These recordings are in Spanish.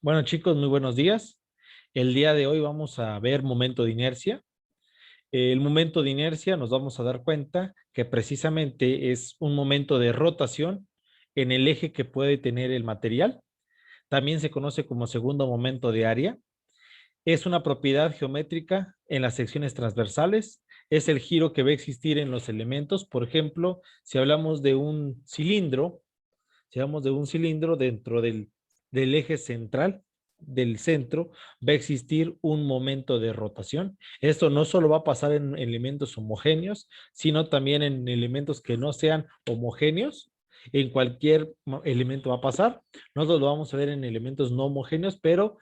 Bueno, chicos, muy buenos días. El día de hoy vamos a ver momento de inercia. El momento de inercia nos vamos a dar cuenta que precisamente es un momento de rotación en el eje que puede tener el material. También se conoce como segundo momento de área. Es una propiedad geométrica en las secciones transversales. Es el giro que va a existir en los elementos. Por ejemplo, si hablamos de un cilindro, dentro del eje central, del centro, va a existir un momento de rotación. Esto no solo va a pasar en elementos homogéneos, sino también en elementos que no sean homogéneos. En cualquier elemento va a pasar. Nosotros lo vamos a ver en elementos no homogéneos, pero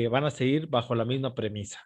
van a seguir bajo la misma premisa.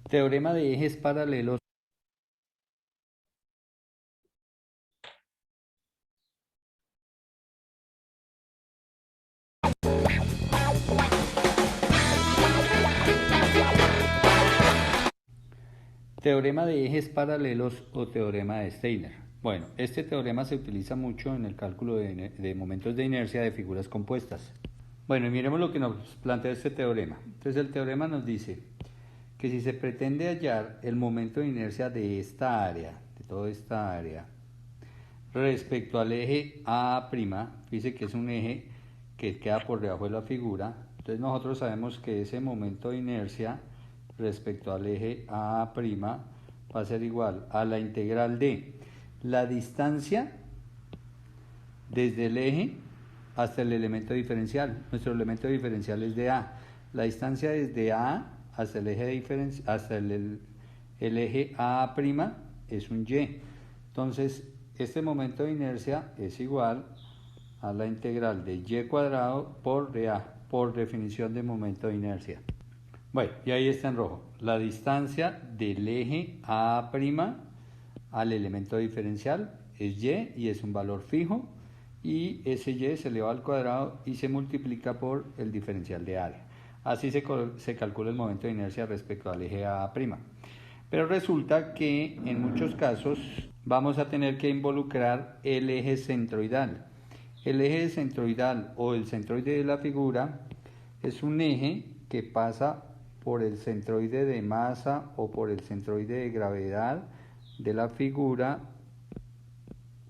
Teorema de ejes paralelos. Teorema de ejes paralelos o teorema de Steiner. Bueno, este teorema se utiliza mucho en el cálculo de momentos de inercia de figuras compuestas. Bueno, y miremos lo que nos plantea este teorema. Entonces el teorema nos dice que si se pretende hallar el momento de inercia de esta área, de toda esta área, respecto al eje A', dice que es un eje que queda por debajo de la figura, entonces nosotros sabemos que ese momento de inercia respecto al eje A' va a ser igual a la integral de la distancia desde el eje hasta el elemento diferencial. Nuestro elemento diferencial es de A. La distancia desde A hasta el eje el eje A' es un Y. Entonces, este momento de inercia es igual a la integral de y cuadrado por dA, por definición de momento de inercia. Bueno, y ahí está en rojo. La distancia del eje A' al elemento diferencial es y es un valor fijo, y ese y se eleva al cuadrado y se multiplica por el diferencial de área. Así se calcula el momento de inercia respecto al eje A'. Pero resulta que en muchos casos vamos a tener que involucrar el eje centroidal. El eje centroidal o el centroide de la figura es un eje que pasa por el centroide de masa o por el centroide de gravedad de la figura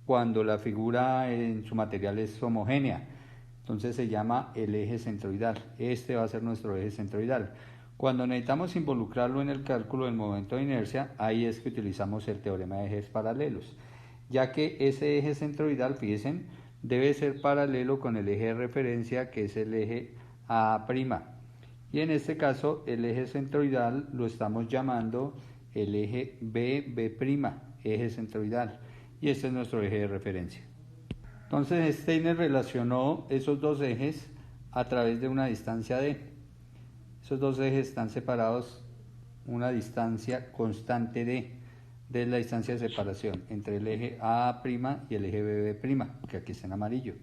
cuando la figura en su material es homogénea. Entonces se llama el eje centroidal. Este va a ser nuestro eje centroidal. Cuando necesitamos involucrarlo en el cálculo del momento de inercia, ahí es que utilizamos el teorema de ejes paralelos, ya que ese eje centroidal, fíjense, debe ser paralelo con el eje de referencia, que es el eje A'. Y en este caso, el eje centroidal lo estamos llamando el eje BB', eje centroidal. Y este es nuestro eje de referencia. Entonces Steiner relacionó esos dos ejes a través de una distancia d. Esos dos ejes están separados una distancia constante d. D es la distancia de separación entre el eje A' y el eje BB', que aquí está en amarillo.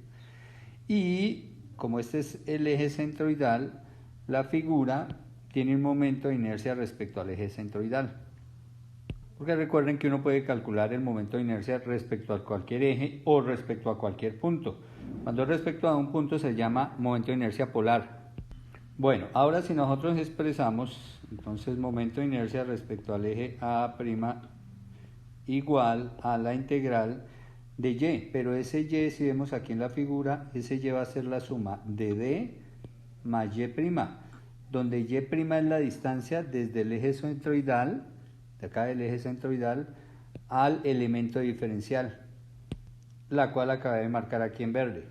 Y como este es el eje centroidal, la figura tiene un momento de inercia respecto al eje centroidal. Porque recuerden que uno puede calcular el momento de inercia respecto a cualquier eje o respecto a cualquier punto. Cuando es respecto a un punto se llama momento de inercia polar. Bueno, ahora si nosotros expresamos entonces momento de inercia respecto al eje A' igual a la integral de y, pero ese y, si vemos aquí en la figura, ese y va a ser la suma de d más y'. donde y' es la distancia desde el eje centroidal, de acá del eje centroidal, al elemento diferencial, la cual acabé de marcar aquí en verde.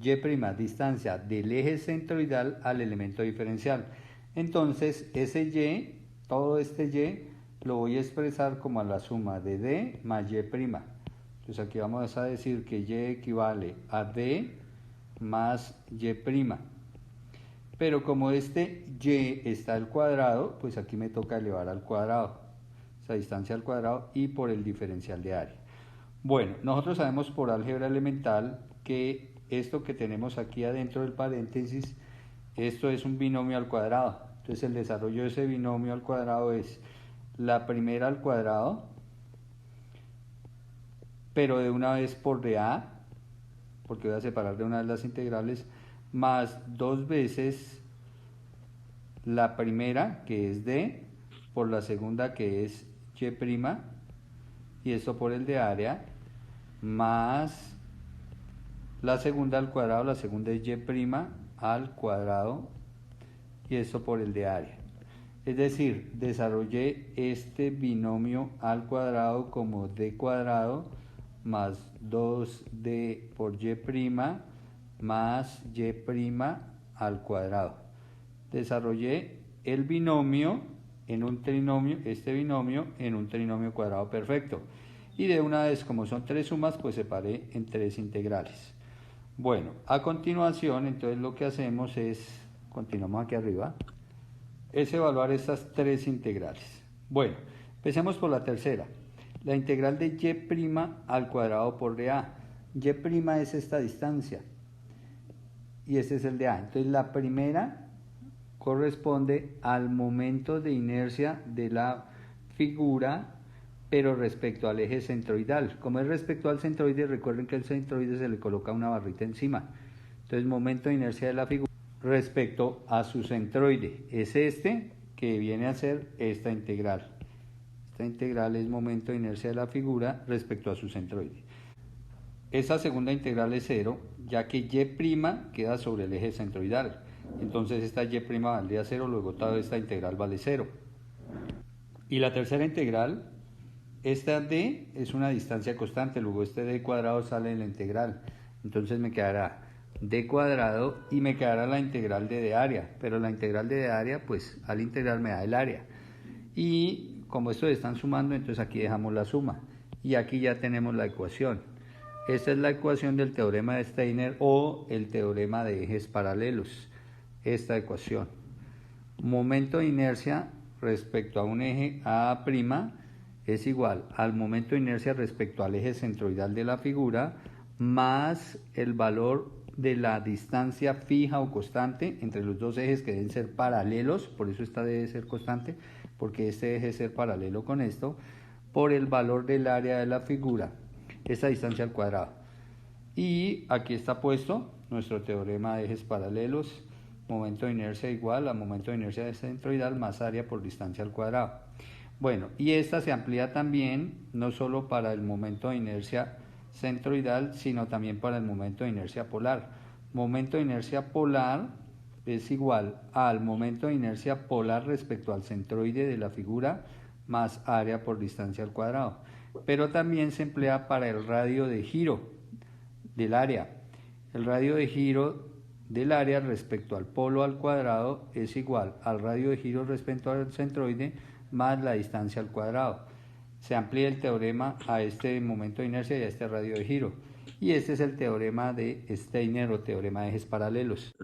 Y', distancia del eje centroidal al elemento diferencial. Entonces, ese y, todo este y, lo voy a expresar como a la suma de d más y'. Entonces aquí vamos a decir que y equivale a d más y'. Pero como este y está al cuadrado, pues aquí me toca elevar al cuadrado, esa distancia al cuadrado y por el diferencial de área. Bueno, nosotros sabemos por álgebra elemental que esto que tenemos aquí adentro del paréntesis, esto es un binomio al cuadrado. Entonces el desarrollo de ese binomio al cuadrado es la primera al cuadrado, pero de una vez por dA, porque voy a separar de una vez las integrales, más dos veces la primera, que es d, por la segunda, que es y', y esto por el de área, más la segunda al cuadrado, la segunda es y' al cuadrado, y esto por el de área. Es decir, desarrollé este binomio al cuadrado como d cuadrado más 2d por y' más y' al cuadrado. Desarrollé el binomio en un trinomio, este binomio en un trinomio cuadrado perfecto. Y de una vez, como son tres sumas, pues separé en tres integrales. Bueno, a continuación, entonces lo que hacemos es, continuamos aquí arriba, es evaluar estas tres integrales. Bueno, empecemos por la tercera. La integral de y' al cuadrado por dA. Y' es esta distancia y este es el de A. Entonces la primera corresponde al momento de inercia de la figura, pero respecto al eje centroidal. Como es respecto al centroide, recuerden que el centroide se le coloca una barrita encima. Entonces momento de inercia de la figura respecto a su centroide es este, que viene a ser esta integral. Esta integral es momento de inercia de la figura respecto a su centroide. Esta segunda integral es 0, ya que y' queda sobre el eje centroidal. Entonces esta y' valdría 0, luego toda esta integral vale 0. Y la tercera integral, esta d es una distancia constante, luego este d cuadrado sale en la integral. Entonces me quedará d cuadrado y me quedará la integral de área, pero la integral de área, pues al integral me da el área. Y como estos están sumando, entonces aquí dejamos la suma. Y aquí ya tenemos la ecuación. Esta es la ecuación del teorema de Steiner o el teorema de ejes paralelos. Esta ecuación. Momento de inercia respecto a un eje A' es igual al momento de inercia respecto al eje centroidal de la figura más el valor de la distancia fija o constante entre los dos ejes que deben ser paralelos, por eso esta debe ser constante, porque este debe ser paralelo con esto, por el valor del área de la figura, esta distancia al cuadrado. Y aquí está puesto nuestro teorema de ejes paralelos, momento de inercia igual a momento de inercia centroidal más área por distancia al cuadrado. Bueno, y esta se amplía también no solo para el momento de inercia centroidal, sino también para el momento de inercia polar. Momento de inercia polar es igual al momento de inercia polar respecto al centroide de la figura más área por distancia al cuadrado. Pero también se emplea para el radio de giro del área. El radio de giro del área respecto al polo al cuadrado es igual al radio de giro respecto al centroide más la distancia al cuadrado. Se amplía el teorema a este momento de inercia y a este radio de giro. Y este es el teorema de Steiner o teorema de ejes paralelos.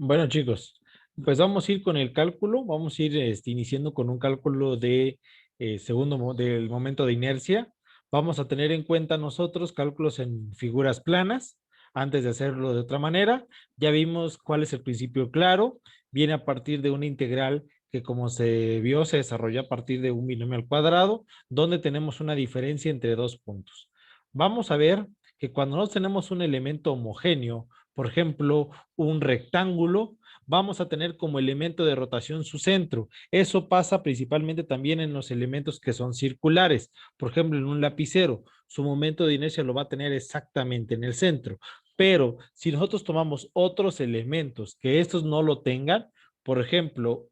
Bueno, chicos, pues vamos a ir con el cálculo. Vamos a ir iniciando con un cálculo de del momento de inercia. Vamos a tener en cuenta nosotros cálculos en figuras planas. antes de hacerlo de otra manera. Ya vimos cuál es el principio claro. Viene a partir de una integral que, como se vio, se desarrolla a partir de un binomio al cuadrado, donde tenemos una diferencia entre dos puntos. Vamos a ver que cuando no tenemos un elemento homogéneo, por ejemplo, un rectángulo, vamos a tener como elemento de rotación su centro. Eso pasa principalmente también en los elementos que son circulares. Por ejemplo, en un lapicero, su momento de inercia lo va a tener exactamente en el centro. Pero si nosotros tomamos otros elementos que estos no lo tengan, por ejemplo,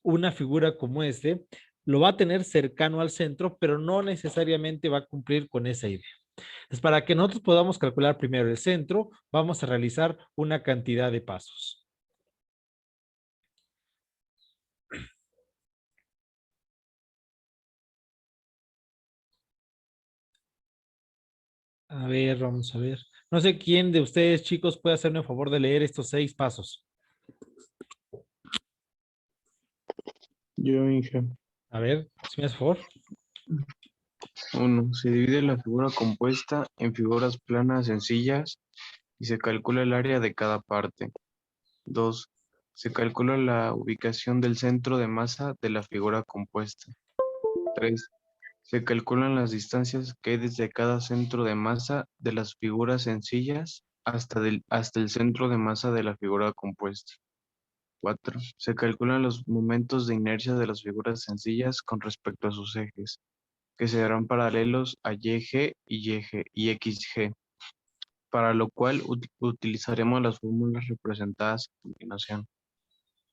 una figura como este, lo va a tener cercano al centro, pero no necesariamente va a cumplir con esa idea. Entonces, para que nosotros podamos calcular primero el centro, vamos a realizar una cantidad de pasos. A ver, vamos a ver. No sé quién de ustedes, chicos, puede hacerme el favor de leer estos 6 pasos. Yo, Inge. A ver, si me hace favor. 1. Se divide la figura compuesta en figuras planas sencillas y se calcula el área de cada parte. 2. Se calcula la ubicación del centro de masa de la figura compuesta. 3. Se calculan las distancias que hay desde cada centro de masa de las figuras sencillas hasta el centro de masa de la figura compuesta. 4. Se calculan los momentos de inercia de las figuras sencillas con respecto a sus ejes, que serán paralelos a YG y XG, para lo cual utilizaremos las fórmulas representadas a continuación.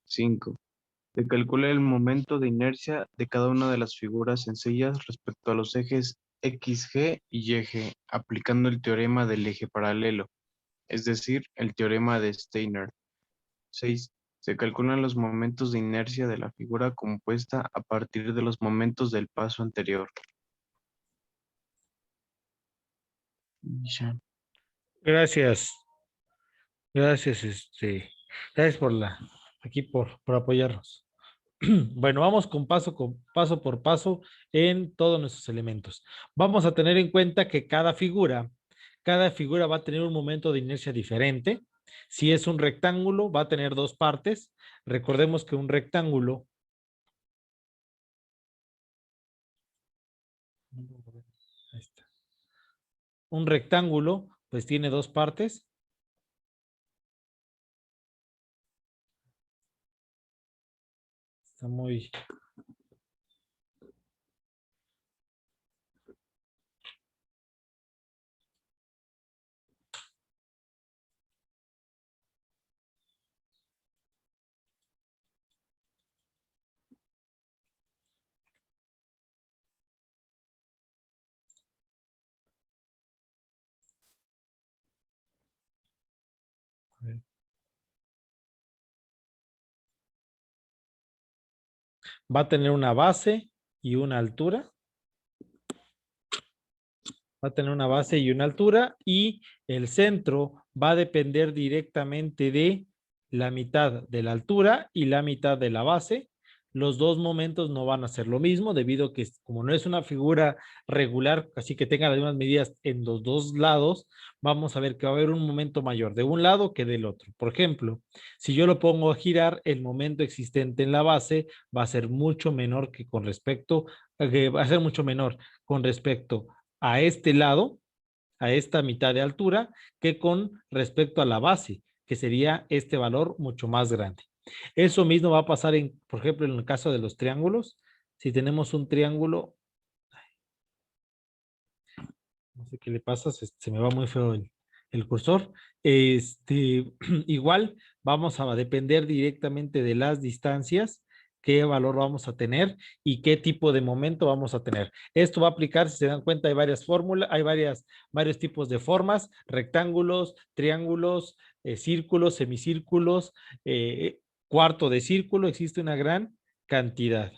5. Se calcula el momento de inercia de cada una de las figuras sencillas respecto a los ejes XG y YG, aplicando el teorema del eje paralelo, es decir, el teorema de Steiner. 6. Se calculan los momentos de inercia de la figura compuesta a partir de los momentos del paso anterior. Ya. Gracias. Gracias, gracias por apoyarnos. Bueno, vamos con paso por paso en todos nuestros elementos. Vamos a tener en cuenta que cada figura va a tener un momento de inercia diferente. Si es un rectángulo, va a tener dos partes. Recordemos que un rectángulo, ahí está. Un rectángulo, pues tiene dos partes. Está muy... Va a tener una base y una altura. Va a tener una base y una altura, y el centro va a depender directamente de la mitad de la altura y la mitad de la base. Los dos momentos no van a ser lo mismo, debido a que, como no es una figura regular, así que tenga las mismas medidas en los dos lados, vamos a ver que va a haber un momento mayor de un lado que del otro. Por ejemplo, si yo lo pongo a girar, el momento existente en la base va a ser mucho menor que con respecto, va a ser mucho menor con respecto a este lado, a esta mitad de altura, que con respecto a la base, que sería este valor mucho más grande. Eso mismo va a pasar, por ejemplo, en el caso de los triángulos. Si tenemos un triángulo, no sé qué le pasa, se me va muy feo el cursor. Igual vamos a depender directamente de las distancias, qué valor vamos a tener y qué tipo de momento vamos a tener. Esto va a aplicar, si se dan cuenta, hay varias fórmulas, hay varios tipos de formas: rectángulos, triángulos, círculos, semicírculos, cuarto de círculo. Existe una gran cantidad.